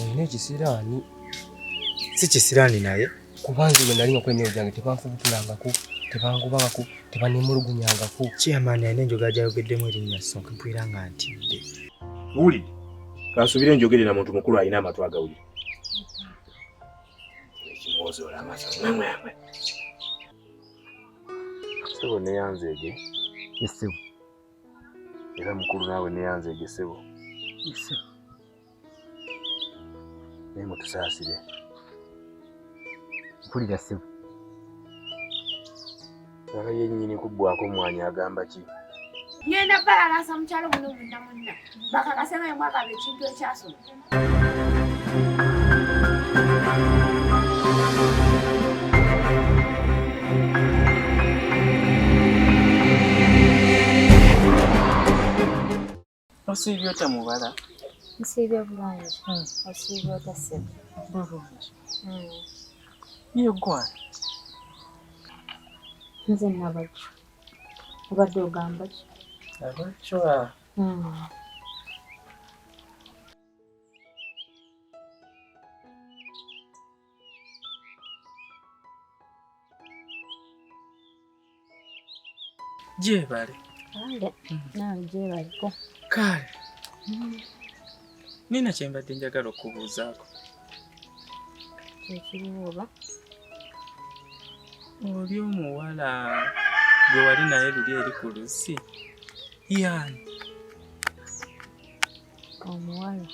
Olina ekisiraani. Si kisiraani naye. Kubanga bwe nali nga kwemiro gyange tebanfubutulangako, tebangubangako, tebanemulugunyangako. Chairman alina enjoga gyayogeddemu erinnya Ssonko mpulira nga ntidde. Buulire, kansubire enjogere na muntu mukulu alina amatu agawulira. Ekimwozoola amaaso mwemwe. Ssebo neyanzeege. Ssebo. Era mukulu naawe neyanzeege ssebo. Ssebo. Naye mutusaasire. Mpulira ssebo. Sala yennyini kubbwako omwanya agamba ki? Ngenda balalaasa mukyalo muno munda munna. Bakakasema emwagaba ekintu ekyasoma. Osiibye ota mubala? Nsiibye bulungi. Osiibye ota ssebo? Bulungi. Ye gwa? Nze Nabajjo. Obadde ogamba ki? Abajjwa. Gyebale. Kale, nange gyebaliko. Kale. Nina kye mbadde njagala okubuuzaako. Kyekiriwo oba? Oli omuwala gwe wali naye luli eri ku Lusi. Yaani? Omuwala?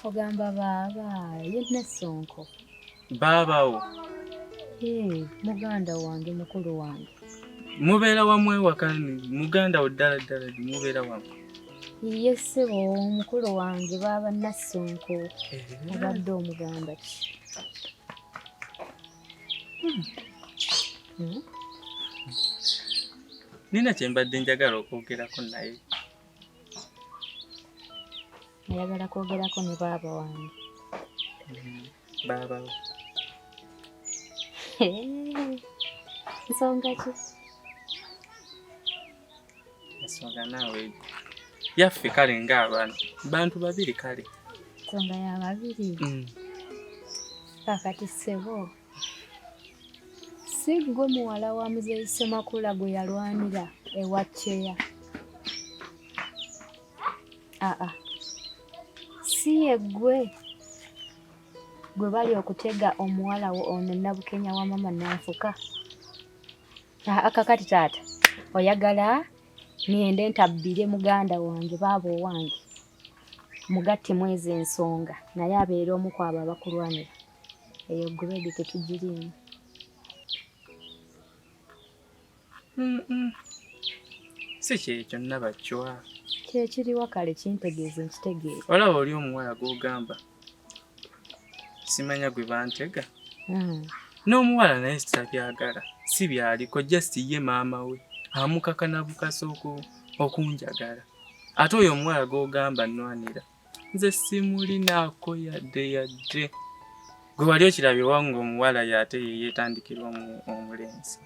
Ogamba baaba yenna Ssonko. Baabawo? Muganda wange mukulu wange. Mubeera wamu ewaka muganda wo ddala ddala mubeera wamu? Ye ssebo mukulu wange baaba Nassonko. Obadde omuganda ki? Nina kye mbadde njagala okwogerako naye. Ayagala kwogerako ne baaba wange. Baabawo. Nsonga ki? Ensonga naawe yaffe kale ng'abaana bantu babiri kale. Nsonga ya babiri? Kakati ssebo, si gwe muwala wa Muzeeyi Ssemakula gwe yalwanira ewa Kyeya? Si ye gwe bali okutega omuwala wo ono Nabukenya wa mama Nanfuka? Kakati taata oyagala ngende ntabbire muganda wange baaba owange mugatte mwezi ensonga naye abeera omu ku abo abakulwanira? Eyo grade tetugirimu. Si kyekyo Nabajjwa. Kyekiriwa kale kintegeeze nkitegeere. Olaba oli omuwala gw'ogamba simanya gwe bantega? N'omuwala naye sitabyagala si byaliko just ye maama we amukaka na bukasa okunjagala. Ate oyo omuwala gw'ogamba nnwanira nze simulinaako yadde. Gwe wali okirabye wange omuwala y'ate ye yeetandikira omulenzi.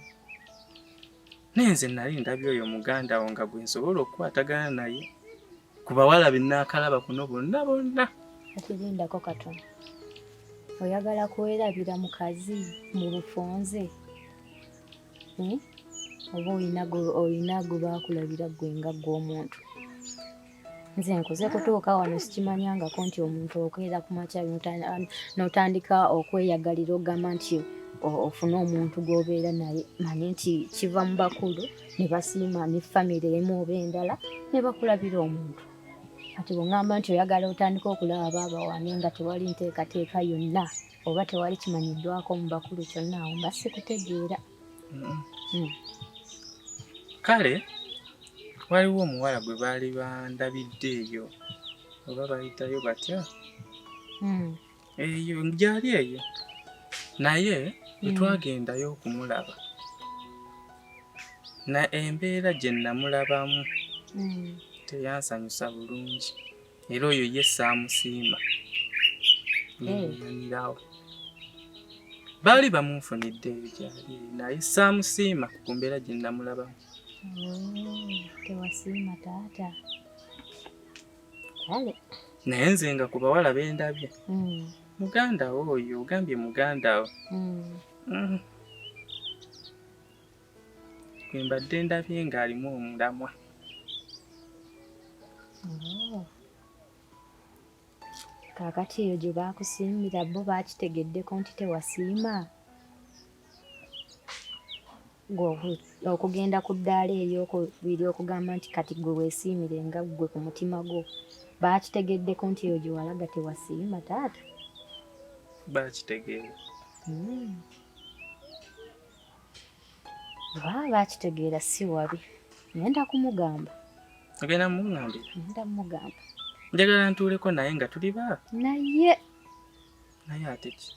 Naye nze nali ndabye oyo muganda wo nga gwe nsobola okukwatagana naye ku bawala be nnaakalaba kuno bonna. Akirindako katono. Oyagala kwerabira mukazi mu bufonze? Oba olina gwe baakulabira gwe nga gw'omuntu? Nze nkuze kutuuka wano sikimanyangako nti omuntu okwera ku makya n'otandika okweyagalira ogamba nti ofune omuntu gw'obeera naye. Manye nti kiva mu bakulu ne basiima ne famire emu oba endala ne bakulabira omuntu. Ati bw'ongamba nti oyagala otandika okulaba baaba wange nga tewali nteekateeka yonna oba tewali kimanyiddwako mu bakulu kyonna awo mba sikutegeera. Kale waliwo omuwala gwe baali bandabidde eyo oba bayitayo batya? Eyo gyali eyo naye bwe okumulaba na embeera gye namulabamu teyansanyusa bulungi era oyo ye saamusiima. Yanirawo baali bamunfunidde eyo gyali naye saamusiima ku mbeera gye namulabamu. Tewasiima taata. Kale. Naye nze nga ku bawala bendabye. Muganda oyo ogambye muganda wo. Gwe mbadde ndabye ng'alimu omulamwa. Kaakati eyo gye baakusiimira bo baakitegeddeko nti tewasiima? Okugenda ku ddaala eryokubiri okugamba nti kati gwe weesiimire nga gwe ku mutima gwo baakitegeddeko nti eyo gye walaga tewasiima taata? Baakitegeera. Baakitegeera si wabi. Ngenda kumugamba. Ogenda mumugambira? Ngenda mumugamba. Njagala ntuuleko naye nga tuli ba? Naye ate ki?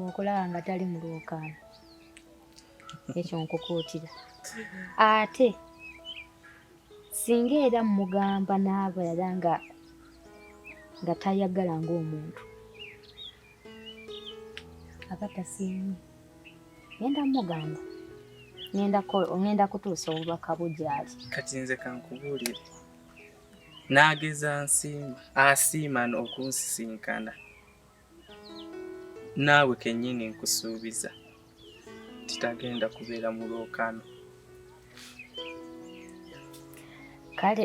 okulaba nga tali mu lwokaano ekyo nkukuutira. Ate singa era mugamba n'abalala nga tayagala ng'omuntu aba tasiimye. Ngenda mugamba, ngenda kutuusa obubaka bugyali. Kati nze kankubuulire, n'ageza asiima okunsisinkana, naawe kennyini nkusuubiza titagenda kubeera mu lwokaano. Kale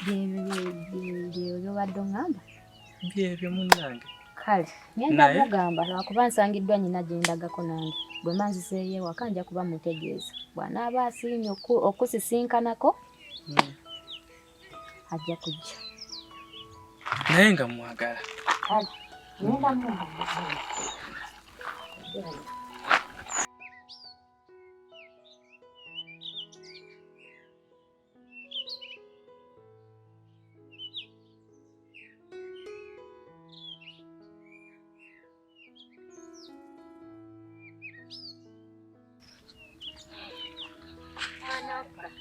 byebyo byobadde oŋŋamba? Byebyo munnange. Kale ngenda mugamba lwakuba nsangiddwa nnyina gye ndagako nange. Bwe manziseeyo ewaka nja kuba mutegeeza. Bw'anaaba asiimye okusisinkanako ajja kujja. Naye nga mwagala. Kale ngenda mugamba.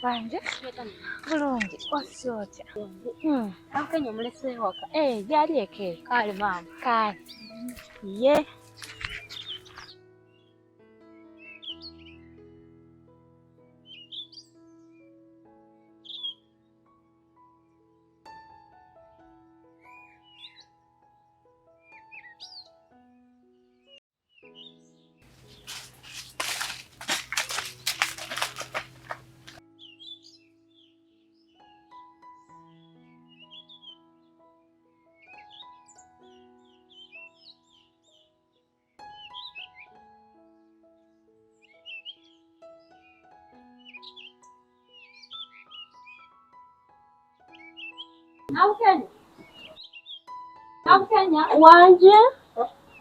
Banje bulungi wasi otya? Akenya omulese waka gyali eke. Kale mama kale ye Nakukenya wanje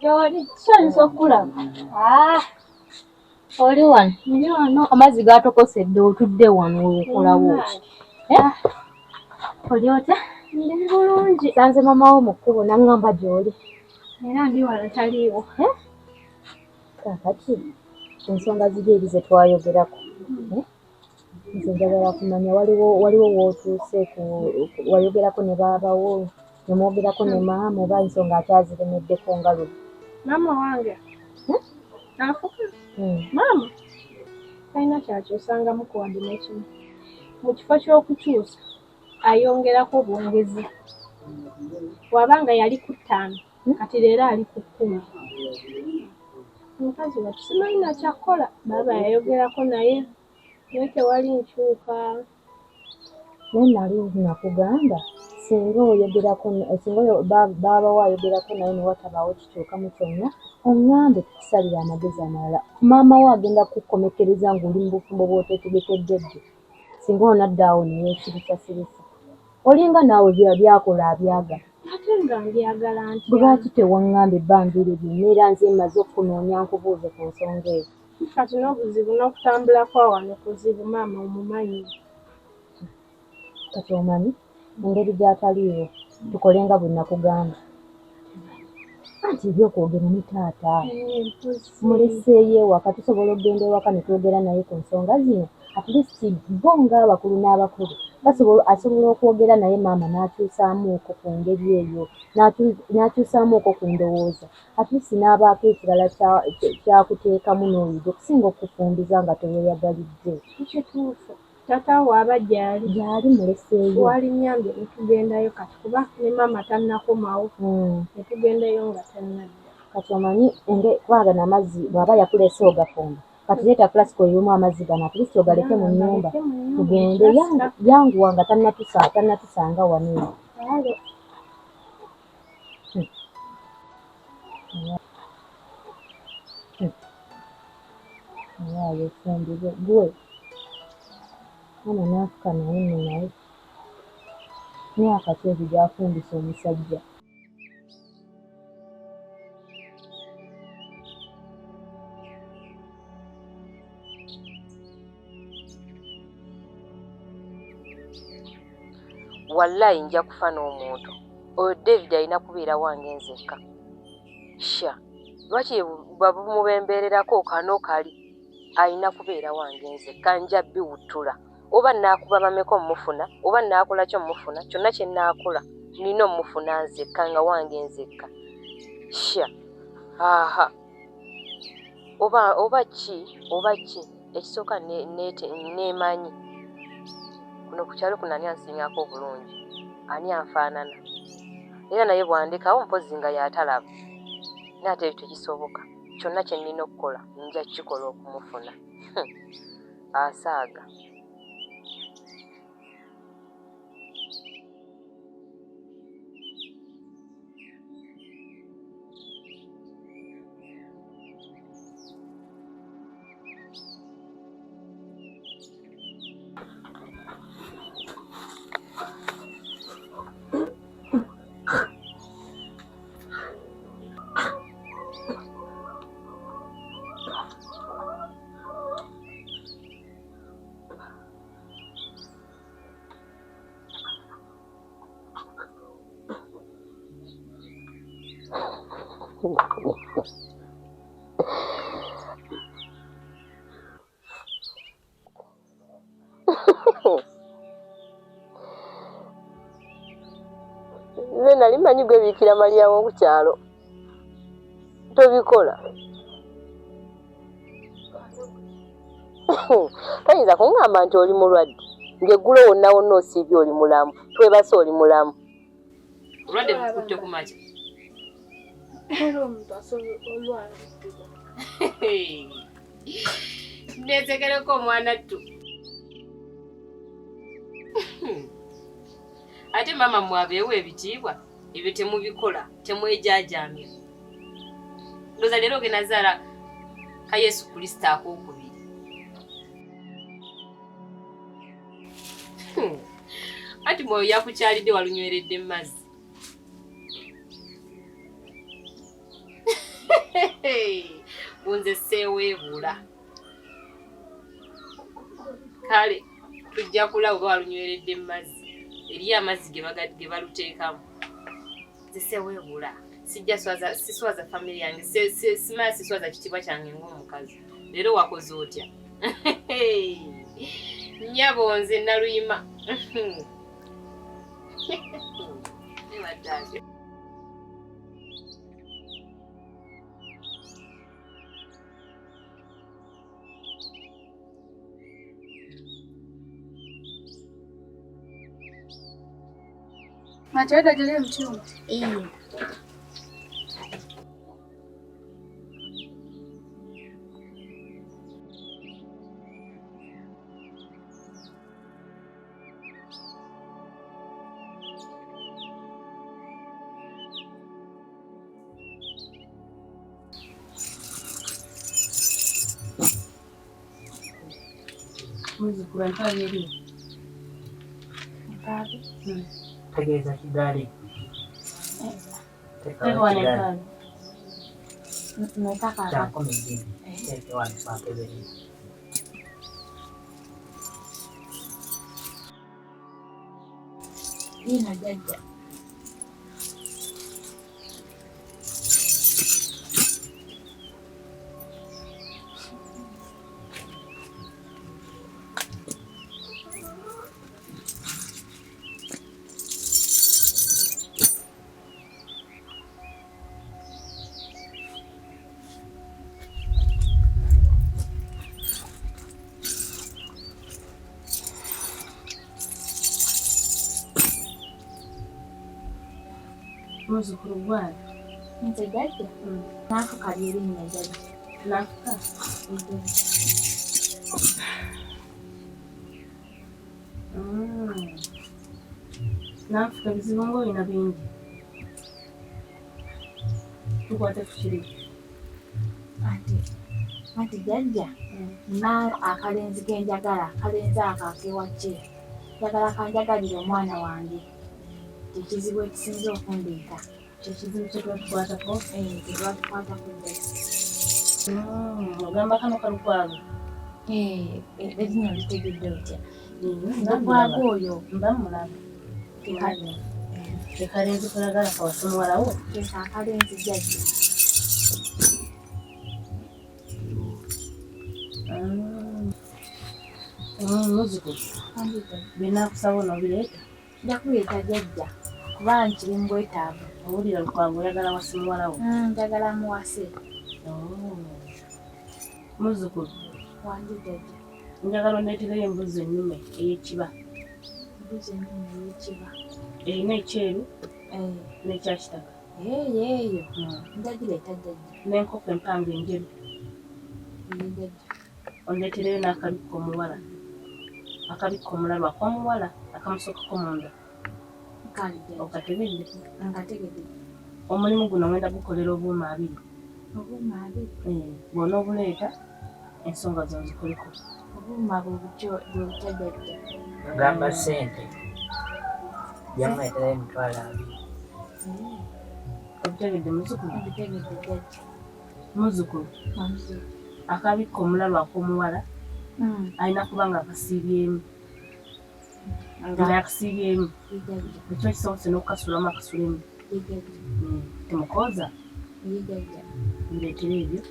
gy'oli kisobola okulaba. Oli wano? Ndi wano. Amazzi gaatokosedde otudde wano okolawo ki? Oli otya? Ndi bulungi. Sanze mama wo mu kkubo n'aŋŋamba gy'oli. Era ndi wano taliiwo. Kaakati ensonga ziri eri ze twayogerako. Nze njagala kumanya waliwo w'otuuse wayogerako ne baabawo ne mwogerako ne maama oba ensonga akyaziremeddeko nga luli? Maama wange afuka? Maama talina kyakyusangamu kuwadde n'ekimu. Mu kifo ky'okukyusa ayongerako bwongezi. Bw'abanga yali ku 5 kati leero ali ku 10. Omukazi wattu simanyi na kyakkola. Baaba yayogerako naye tewali nkyuka. Naye nali nakugamba singa baaba wayogerako naye ne watabaawo kikyukamu kyonna oŋŋambe tukusalire amagezi amalala. Maama wo agenda kukomekereza ng'oli mu bufumbo bw'oteetegekedde ddyo. Singa onadda awo ne yeesirisasirisa. Olinga naawe byakola abyagala. Ate nga mbyagala ntya? Lwaki tewaŋŋamba ebbanga lyonna era nze mmaze okukunoonya nkubuuze ku nsonga eyo? Kati n'obuzibu n'okutambula kwa wano kuzibu maama omumanyi. Kati omanyi engeri gy'ataliiwo tukole nga bwe nakugamba. Anti ebyokwogera ne taata muleseeyo ewaka tusobola okugenda ewaka ne twogera naye ku nsonga zino at least bo ng'abakulu n'abakulu asobola okwogera naye maama n'akyusaamu okwo ku ngeri eyo n'akyusaamu okwo ku ndowooza at least n'abaako ekirala kyakuteekamu n'oyiga okusinga okufumbiza nga teweeyagalidde. Kituufu. Tata waaba gyali muleseeyo wali nnyambye ne tugendayo kati kuba ne maama tannakomawo ne tugendayo nga tannadda. Kati omanyi kubanga n'amazzi bw'aba yakuleese ogafumba kati leeta flasiko erimu amazzi gano at least ogaleke mu nnyumba tugende yanguwa nga tannatusanga wano eno. Waayo efumbire gwe mama n'afuka naye nno naye myaka ki egyo gy'afumbisa omusajja. Wallahi nja kufa n'omuntu oyo David alina kubeera wange nzekka. Sha lwaki babumubembererako kano kali alina kubeera wange nzekka nja biwuttula oba naakuba mameko mufuna oba naakola kyo mufuna kyonna kye naakola nina omufuna nzekka nga wange nzekka. Sha aha oba ki ekisooka neemanyi kuno ku kyalo kuno ani ansingako obulungi ani anfaanana era naye bwandekawo mpozi nga yatalaba naye ate tekisoboka kyonna kye nnina okukola nja kikola okumufuna asaaga. Nze nali manyi gwebiikira Mariyamu ku kyalo tobikola. Toyinza kuŋŋamba nti oli mulwadde ng'eggulo wonna wonna osiibye oli mulamu twebase oli mulamu. Olwadde bukutte ku makya. Era omuntu asobola olwala. Neetegereko omwana ttu. Ate mama mwabeewo ebitiibwa ebyo temubikola temwejaajamya. Ndowooza leero ogenda zaala ka Yesu Kristo akookubiri. Ati mwoyo yakukyalidde walunyweredde mu mazzi. Bunze seeweebula. Kale tujja kulaba oba walunyweredde mu mazzi. Eriyo amazzi ge baluteekamu. Nze seeweebula. Siswaza famire yange. Simala siswaza kitiibwa kyange ng'omukazi. Leero wakoze otya? Nnyabo nze naluyima. Mataweda jale mchumba. Iyo. Mwezi kurantwa nili. Babi. Tegeza Kigali. Tego wanekana. Nataka hapa. Chako mjini. Teke wanipake vile. Hii na jaja. Muzzukulu gwange. Nze jjajja. Naafuka ly'erinnya jjajja. Naafuka. Naafuka bizibu ng'olina bingi. Tukwate ku kiri. Anti jjajja, nina akalenzi ke njagala, akalenzi ako ak'ewajje. Njagala kanjagalire omwana wange. Ekizibu ekisinze okundeeta. Ekizibu kye twatukwatako? Kye twatukwatako jjajja. Ogamba kano kalukwago? Erinnya litegedde otya? Lukwago oyo mba mulaba. Ekalenzi kayagala kawasa muwala wo? Keka akalenzi jjajja. Muzzukulu, binaakusaba onoobireeta? Nja kuleeta jjajja kuba nkiri mu bwetaavu. Owulira lukwago oyagala wase muwala wo? Njagala muwase. Muzzukulu, Wange jjajja. njagala ondeetereyo embuzi ennume ey'ekiba. Embuzi ennume ey'ekiba. Erina ekyeru n'ekya kitaka. Eyo. Njagireeta jjajja. N'enkoko empanga enjeru. Jjajja. Ondeetereyo n'akabikko omuwala. Akabikko omulala ak'omuwala akamusookako munda. Kale jjajja. Okategedde? Nkategedde. Omulimu guno ngenda gukolera obuuma 2. Obuuma 2? Bw'onoobuleeta ensonga zo nzikoleko. Obuuma bwe butya jjajja? Agamba ssente. Yamweterayo emitwalo 2. Obutegedde muzzukulu? Obutegedde jjajja. Muzzukulu, akabikko omulala ak'omuwala alina kuba nga akasiibyemu. Nga yakasiibyemu. Ekyo kisobose n'okukasulamu akasulemu. Temukooza? Bireetere ebyo.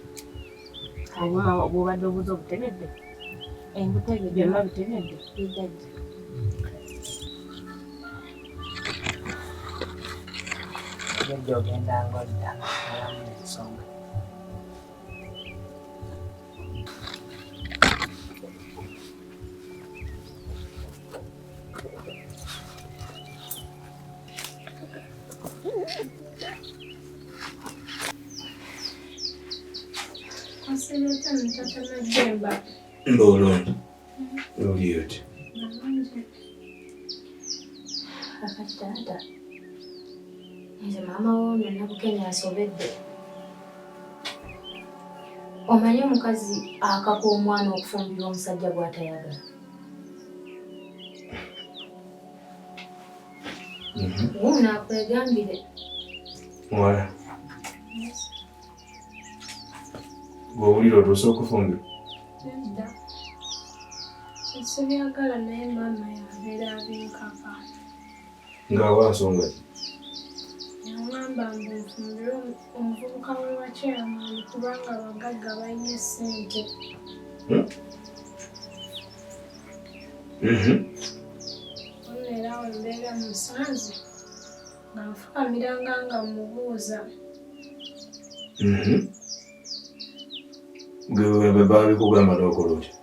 Obuuma bw'obadde obuuza obutegedde? Mbutegedde. Byonna bitegedde? Jjajja. Jjajja ogenda ng'odda alamu ensonga. Mbolondo. Oli oti. Kakati taata, nze maama wo Nabukenya asobedde. Omanyi omukazi akaka omwana okufumbirwa omusajja gw'atayagala? Wuuno akwegambire. Muwala. Bw'owulira otuuse okufumbirwa? Nedda. Sibyagala naye maama yabeera abinkaka. Ng'awa nsonga ki? Yangamba mbu nfumbire omuvubuka w'ewa chairman kubanga abagagga balina ssente. Era awo mbeera musanze nga nfukamiranga nga mubuuza. Bwe babikugamba n'okola otya?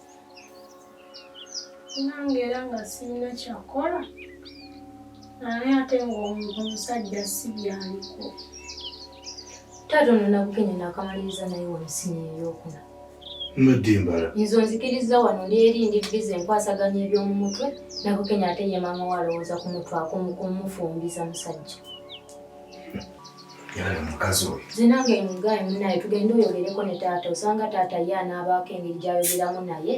Nange era nga sirina kyakola naye ate ng'omusajja si byaliko. Taata ono Nabukenya n'akamaliriza naye wano siniya ey'okuna. Madimbala. Nzo nzikiriza wano ndi eri ndi bize enkwasaganya eby'omu mutwe, Nabukenya ate ye maama we alowooza ku mutwe akumufumbiza musajja. Yala mukazi oyo. Nze nange mugaye munnaye tugende oyogereko ne taata, osanga taata ye anaabaako engeri gy'ayogeramu naye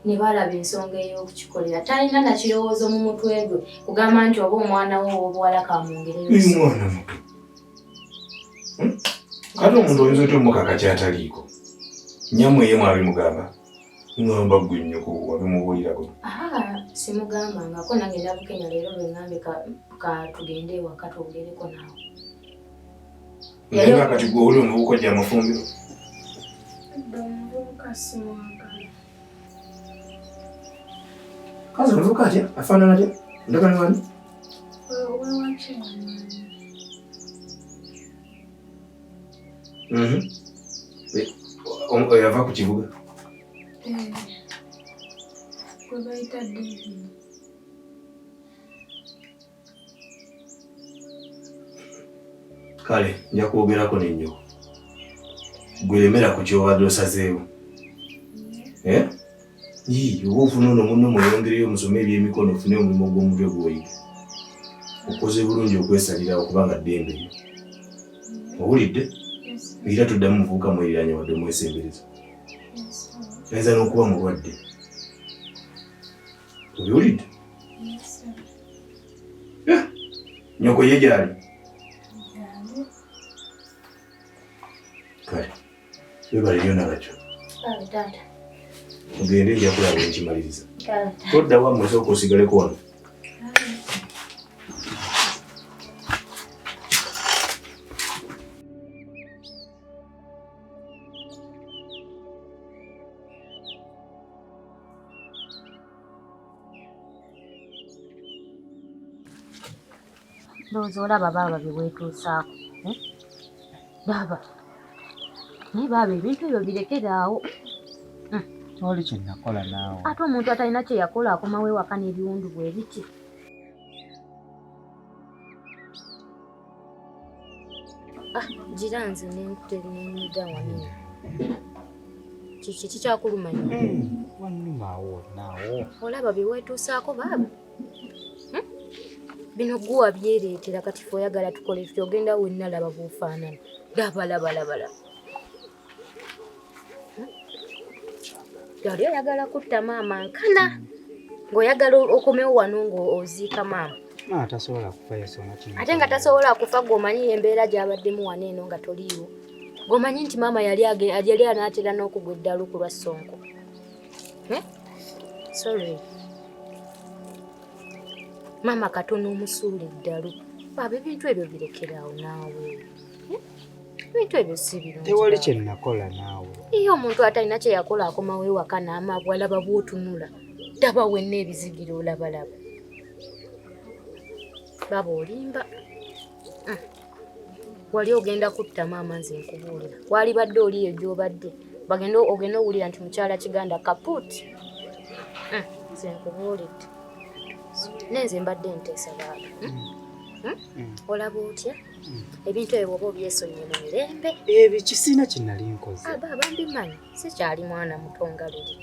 ne balaba ensonga ey'okukikolera. Talina na kirowoozo mu mutwe gwe kugamba nti oba omwana we ow'obuwala kamwongereyo. Uyu mwana muto. Kati omuntu oyinza otya omukaka kyataliiko? Nyammwe ye mwabimugamba? Ngamba ggwe nnyoko wabimubuulirako. Simugambangako nange Nabukenya leero lwe ngambe ka tugende ewaka twogereko naawe. Naye kati gwe oli omubuko amafumbiro? Edda omuvubuka simwagala. Kazi omuvubuka atya? Afaanana atya? Ndagala wani? Owewa chairman. Yava ku kibuga? Gwe bayita David. Kale, nja kwogerako ne nnyoko. Gwemera ku kyobadde osazeewo. Oba ofuna ono munno mweyongereyo musome ebyemikono ofune omulimu gw'omutwe gw'oyiga. Okoze bulungi okwesalirawo kubanga ddembe lyo. Owulidde? Era toddamu muvubuka mweriranye wadde omwesembereza. Ayinza n'okuba mulwadde. Obiwulidde? Nnyoko ye gy'ali? Kale, webale lyo nabakyo. Mugende nja kulaba enkimaliriza. Todda wammwe sooka osigaleko wano. Ndowooza olaba baaba bye weetuusaako. Baba, naye baaba ebintu ebyo birekeraawo. Tewali kye nakola naawe. Ate omuntu atalina kye yakola akomawo ewaka n'ebiwundu bwe biti. Gira nze n'enkuteri n'ennyiga wano. Kiki kikyakulumanya? Wannumaawo naawo. Olaba bye weetuusaako baaba. Bino gwe wabyereetera kati fe oyagala tukole tutyo ogenda wenna laba bw'ofaanana. Laba. Yali oyagala kutta maama nkana ng'oyagala okomewo wano ng'oziika maama. Maama tasobola kufa yasoma kino. Ate nga tasobola kufa ng'omanyi embeera gy'abaddemu wano eno nga toliiwo. Ng'omanyi nti maama yali anaatera n'okugwa eddalu ku lwa Ssonko. Sorry. Maama katono omusuula eddalu. Baba ebintu ebyo birekeraawo naawe. Ebintu ebyo si birungi. Tewali kye nakola naawe. Iyo omuntu atalina kye yakola akomawo ewaka n'amabwa laba bw'otunula. Daba wenna ebizigiro olabalaba. Baba olimba. Wali ogenda kutta maama nze nkubuulira. Wali badde oli eyo gy'obadde. Ogenda owulira nti mukyala Kiganda kapuuti. Nze nkubuulidde. Nenze mbadde nteesa baaba. Olaba otya? Ebintu ebyo bw'oba obyesonye mu mirembe. Ebyo kisina kye nali nkoze. Baaba mbimanyi. Sikyali mwana muto nga luli.